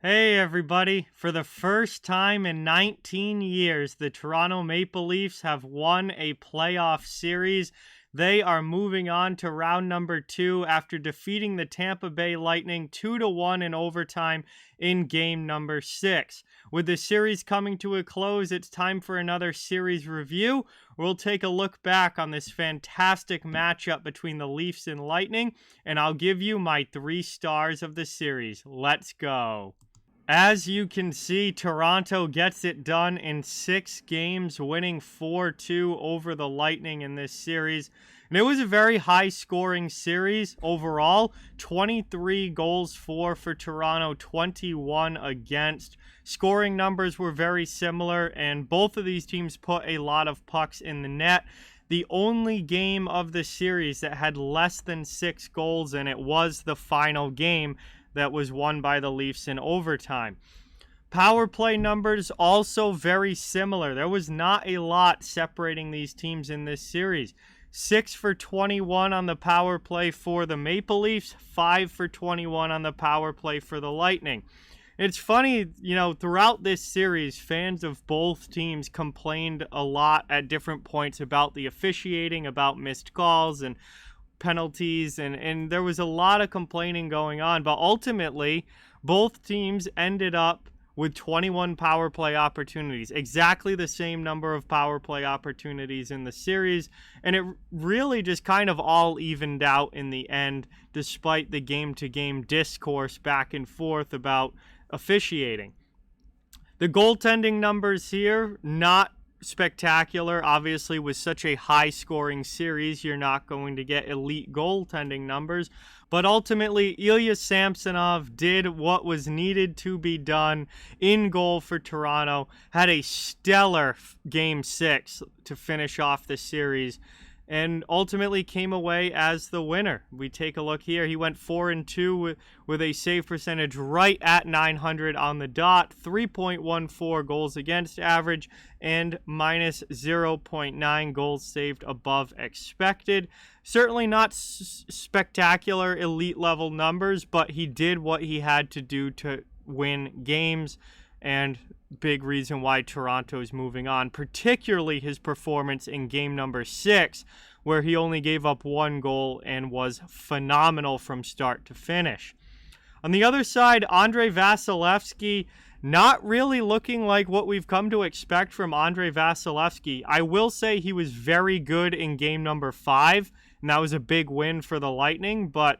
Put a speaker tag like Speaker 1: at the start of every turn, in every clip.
Speaker 1: Hey everybody, for the first time in 19 years, the Toronto Maple Leafs have won a playoff series. They are moving on to round number 2 after defeating the Tampa Bay Lightning 2-1 in overtime in game number 6. With the series coming to a close, it's time for another series review. We'll take a look back on this fantastic matchup between the Leafs and Lightning, and I'll give you my 3 stars of the series. Let's go. As you can see, Toronto gets it done in 6 games, winning 4-2 over the Lightning in this series. And it was a very high-scoring series overall. 23 goals for Toronto, 21 against. Scoring numbers were very similar, and both of these teams put a lot of pucks in the net. The only game of the series that had less than 6 goals in it was the final game that was won by the Leafs in overtime. Power play numbers also very similar. There was not a lot separating these teams in this series. 6 for 21 on the power play for the Maple Leafs, 5 for 21 on the power play for the Lightning. It's funny, throughout this series, fans of both teams complained a lot at different points about the officiating, about missed calls, and penalties, and there was a lot of complaining going on, but ultimately both teams ended up with 21 power play opportunities, exactly the same number of power play opportunities in the series, and it really just kind of all evened out in the end, despite the game-to-game discourse back and forth about officiating. The goaltending numbers here, not spectacular. Obviously, with such a high-scoring series, you're not going to get elite goaltending numbers. But ultimately, Ilya Samsonov did what was needed to be done in goal for Toronto. Had a stellar Game 6 to finish off the series, and ultimately came away as the winner. We take a look here. He went 4-2 with a save percentage right at .900 on the dot, 3.14 goals against average, and minus 0.9 goals saved above expected. Certainly not spectacular elite level numbers, but he did what he had to do to win games, and big reason why Toronto is moving on, particularly his performance in game number 6, where he only gave up 1 goal and was phenomenal from start to finish. On the other side, Andrei Vasilevskiy, not really looking like what we've come to expect from Andrei Vasilevskiy. I will say he was very good in game number 5, and that was a big win for the Lightning, but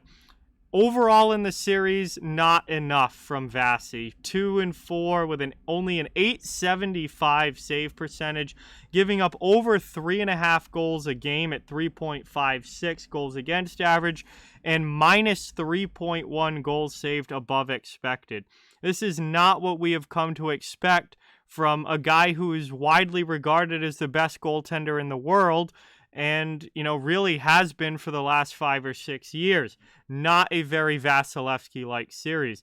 Speaker 1: overall in the series, not enough from Vasi. 2-4 with only an .875 save percentage, giving up over 3.5 goals a game at 3.56 goals against average, and minus 3.1 goals saved above expected. This is not what we have come to expect from a guy who is widely regarded as the best goaltender in the world, and, really has been for the last 5 or 6 years. Not a very Vasilevskiy-like series.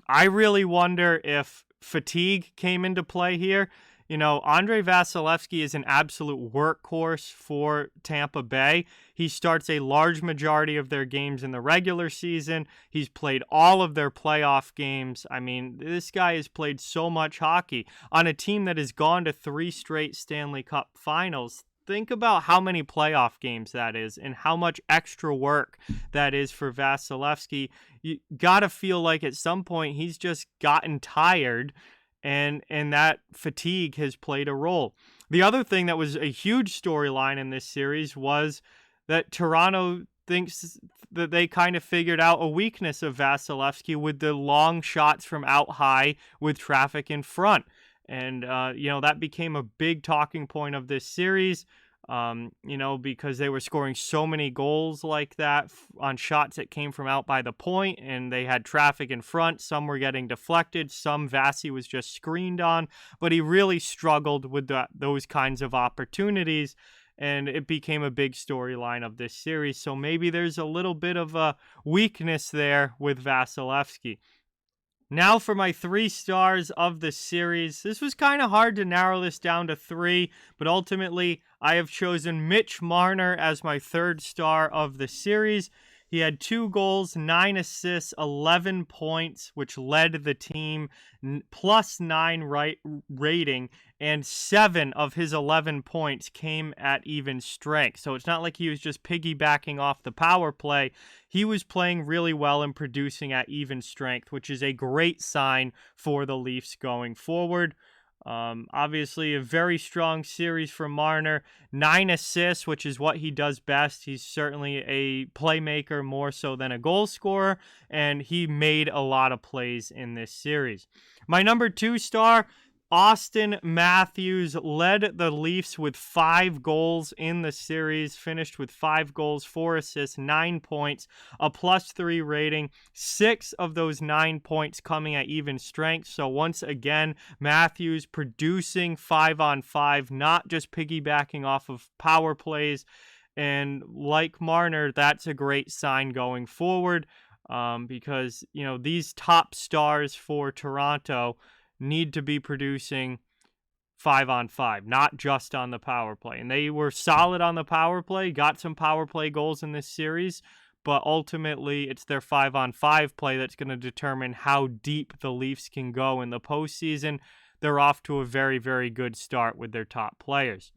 Speaker 1: I really wonder if fatigue came into play here. Andrei Vasilevskiy is an absolute workhorse for Tampa Bay. He starts a large majority of their games in the regular season. He's played all of their playoff games. I mean, this guy has played so much hockey on a team that has gone to 3 straight Stanley Cup finals. Think about how many playoff games that is and how much extra work that is for Vasilevskiy. You got to feel like at some point he's just gotten tired, and that fatigue has played a role. The other thing that was a huge storyline in this series was that Toronto thinks that they kind of figured out a weakness of Vasilevskiy with the long shots from out high with traffic in front. And, that became a big talking point of this series, because they were scoring so many goals like that on shots that came from out by the point, and they had traffic in front. Some were getting deflected. Some Vasi was just screened on, but he really struggled with those kinds of opportunities, and it became a big storyline of this series. So maybe there's a little bit of a weakness there with Vasilevskiy. Now for my 3 stars of the series. This was kind of hard to narrow this down to 3, but ultimately I have chosen Mitch Marner as my 3rd star of the series. He had 2 goals, 9 assists, 11 points, which led the team plus 9 rating, and 7 of his 11 points came at even strength. So it's not like he was just piggybacking off the power play. He was playing really well and producing at even strength, which is a great sign for the Leafs going forward. Obviously, a very strong series for Marner. 9 assists, which is what he does best. He's certainly a playmaker more so than a goal scorer, and he made a lot of plays in this series. My number 2 star, Austin Matthews, led the Leafs with 5 goals in the series, finished with 5 goals, 4 assists, 9 points, a +3 rating, 6 of those 9 points coming at even strength. So once again, Matthews producing 5-on-5, not just piggybacking off of power plays. And like Marner, that's a great sign going forward, because, these top stars for Toronto need to be producing 5-on-5, not just on the power play. And they were solid on the power play, got some power play goals in this series, but ultimately it's their 5-on-5 play that's going to determine how deep the Leafs can go in the postseason. They're off to a very, very good start with their top players.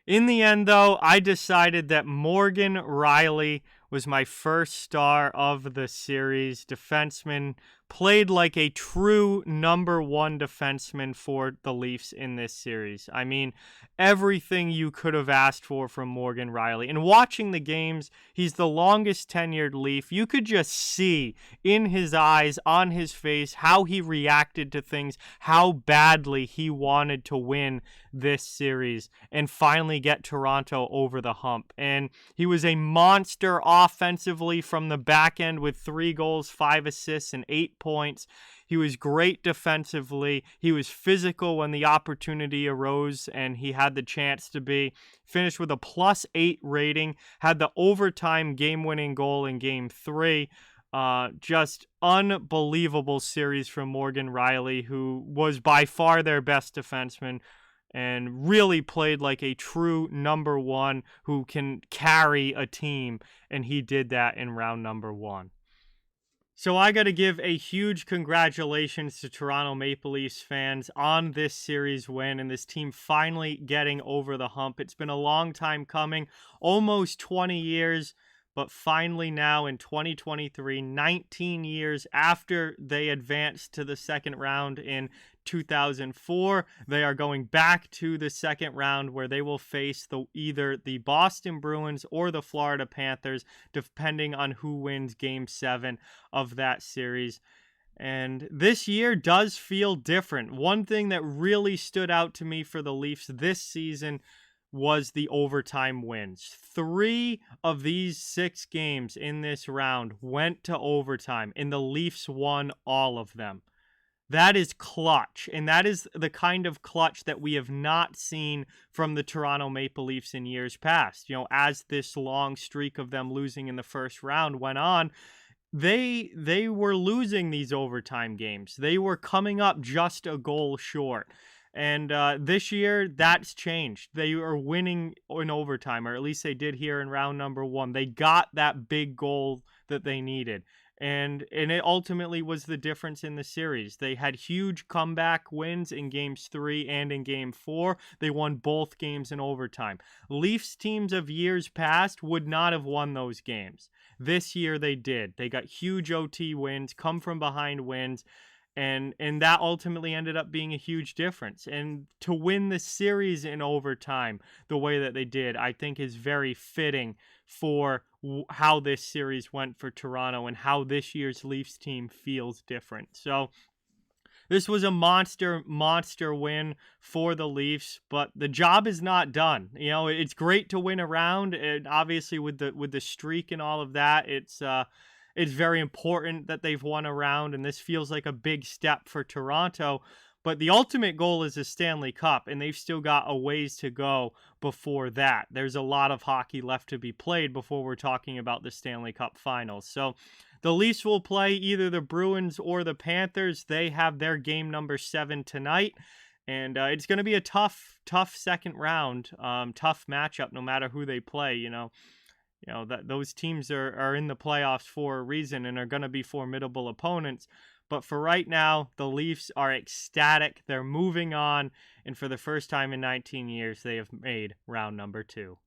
Speaker 1: In the end, though, I decided that Morgan Rielly was my first star of the series. Defenseman, played like a true number 1 defenseman for the Leafs in this series. I mean, everything you could have asked for from Morgan Rielly. And watching the games, he's the longest tenured Leaf. You could just see in his eyes, on his face, how he reacted to things, how badly he wanted to win this series and finally get Toronto over the hump. And he was a monster offensively from the back end with 3 goals, 5 assists, and 8 points. He was great defensively. He was physical when the opportunity arose and he had the chance to be. Finished with a +8 rating, had the overtime game-winning goal in Game 3. Just unbelievable series from Morgan Rielly, who was by far their best defenseman and really played like a true number 1 who can carry a team, and he did that in round number 1. So I got to give a huge congratulations to Toronto Maple Leafs fans on this series win and this team finally getting over the hump. It's been a long time coming, almost 20 years, but finally now in 2023, 19 years after they advanced to the second round in 2004, they are going back to the second round where they will face either the Boston Bruins or the Florida Panthers, depending on who wins Game 7 of that series. And this year does feel different. One thing that really stood out to me for the Leafs this season was the overtime wins. 3 of these 6 games in this round went to overtime, and the Leafs won all of them. That is clutch, and that is the kind of clutch that we have not seen from the Toronto Maple Leafs in years past. As this long streak of them losing in the first round went on, they were losing these overtime games. They were coming up just a goal short. And this year, that's changed. They are winning in overtime, or at least they did here in round number 1. They got that big goal that they needed. And it ultimately was the difference in the series. They had huge comeback wins in Games 3 and in Game 4. They won both games in overtime. Leafs teams of years past would not have won those games. This year they did. They got huge OT wins, come from behind wins, and that ultimately ended up being a huge difference. And to win the series in overtime the way that they did, I think is very fitting for how this series went for Toronto and how this year's Leafs team feels different. So this was a monster win for the Leafs, but the job is not done. It's great to win a round, and obviously with the streak and all of that, it's very important that they've won a round, and this feels like a big step for Toronto. But the ultimate goal is a Stanley Cup, and they've still got a ways to go before that. There's a lot of hockey left to be played before we're talking about the Stanley Cup Finals. So the Leafs will play either the Bruins or the Panthers. They have their game number 7 tonight, and it's going to be a tough second round, tough matchup no matter who they play. You know, that those teams are in the playoffs for a reason and are going to be formidable opponents. But for right now, the Leafs are ecstatic. They're moving on. And for the first time in 19 years, they have made round number 2.